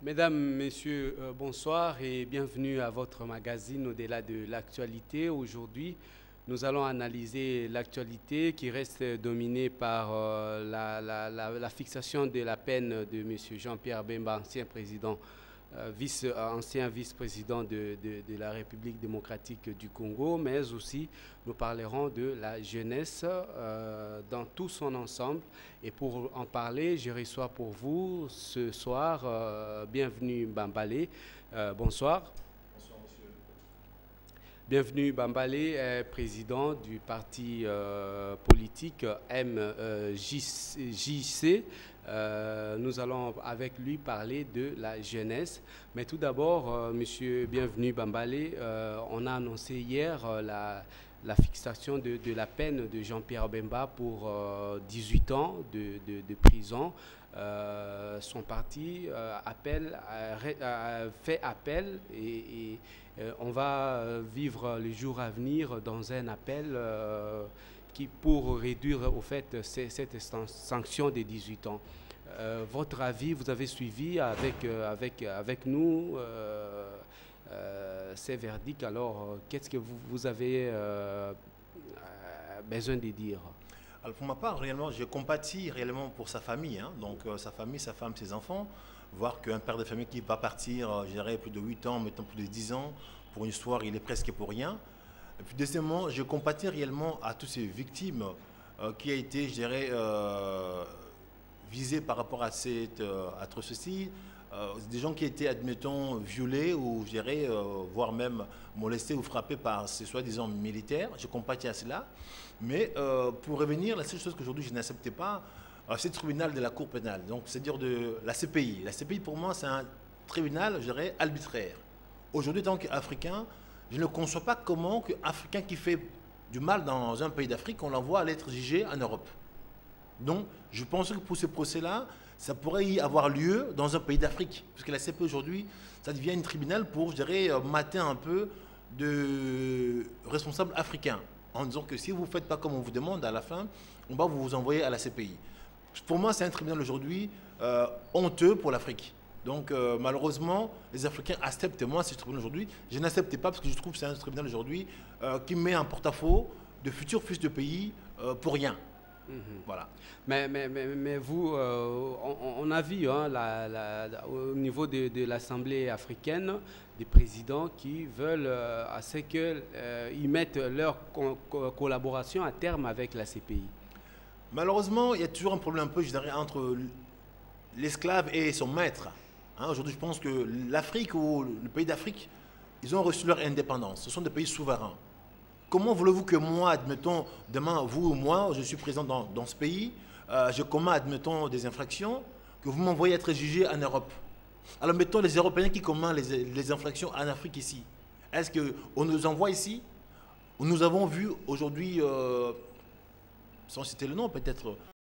Mesdames, Messieurs, bonsoir et bienvenue à votre magazine Au-delà de l'actualité. Aujourd'hui, nous allons analyser l'actualité qui reste dominée par la fixation de la peine de M. Jean-Pierre Bemba, ancien vice-président de la République démocratique du Congo, mais aussi nous parlerons de la jeunesse dans tout son ensemble. Et pour en parler, je reçois pour vous ce soir, bienvenue Bambale. Bonsoir. Bonsoir, monsieur. Bienvenue Bambale, président du parti politique MJC. Nous allons avec lui parler de la jeunesse. Mais tout d'abord, monsieur Bienvenu Bambale, on a annoncé hier la fixation de la peine de Jean-Pierre Bemba pour 18 ans de prison. Son parti fait appel et on va vivre les jours à venir dans un appel pour réduire au fait cette sanction des 18 ans. Votre avis, vous avez suivi avec nous ces verdicts. Alors, qu'est-ce que vous avez besoin de dire? Alors pour ma part, réellement, je compatis réellement pour sa famille, hein. Donc sa famille, sa femme, ses enfants. Voir qu'un père de famille qui va partir, je dirais, plus de 8 ans, maintenant plus de 10 ans, pour une histoire, il est presque pour rien. Et puis deuxièmement, je compatis réellement à toutes ces victimes qui a été, je dirais, visées par rapport à cette atrocité. Des gens qui étaient, admettons, violés ou, je dirais, voire même molestés ou frappés par ces soi-disant militaires. Je compatis à cela. Mais pour revenir, la seule chose qu'aujourd'hui je n'acceptais pas, c'est le tribunal de la Cour pénale. Donc, c'est-à-dire de la CPI. La CPI, pour moi, c'est un tribunal, je dirais, arbitraire. Aujourd'hui, tant qu'Africain, je ne conçois pas comment qu'un Africain qui fait du mal dans un pays d'Afrique, on l'envoie à l'être jugé en Europe. Donc, je pense que pour ce procès-là, ça pourrait y avoir lieu dans un pays d'Afrique. Parce que la CPI aujourd'hui, ça devient un tribunal pour, je dirais, mater un peu de responsables africains. En disant que si vous ne faites pas comme on vous demande, à la fin, on va vous envoyer à la CPI. Pour moi, c'est un tribunal aujourd'hui honteux pour l'Afrique. Donc, malheureusement, les Africains acceptent. Moi, ce tribunal aujourd'hui, je n'accepte pas parce que je trouve que c'est un tribunal aujourd'hui qui met en porte-à-faux de futurs fils de pays pour rien. Voilà. Mais vous, on a vu hein, au niveau de l'Assemblée africaine des présidents qui veulent à ce qu'ils mettent leur collaboration à terme avec la CPI. Malheureusement, il y a toujours un problème un peu, je dirais, entre l'esclave et son maître. Hein, aujourd'hui, je pense que l'Afrique ou le pays d'Afrique, ils ont reçu leur indépendance. Ce sont des pays souverains. Comment voulez-vous que moi, admettons, demain, vous ou moi, je suis présent dans ce pays, je commets, admettons, des infractions, que vous m'envoyez être jugé en Europe. Alors, mettons les Européens qui commettent les infractions en Afrique ici. Est-ce qu'on nous envoie ici? Nous avons vu aujourd'hui, sans citer le nom peut-être,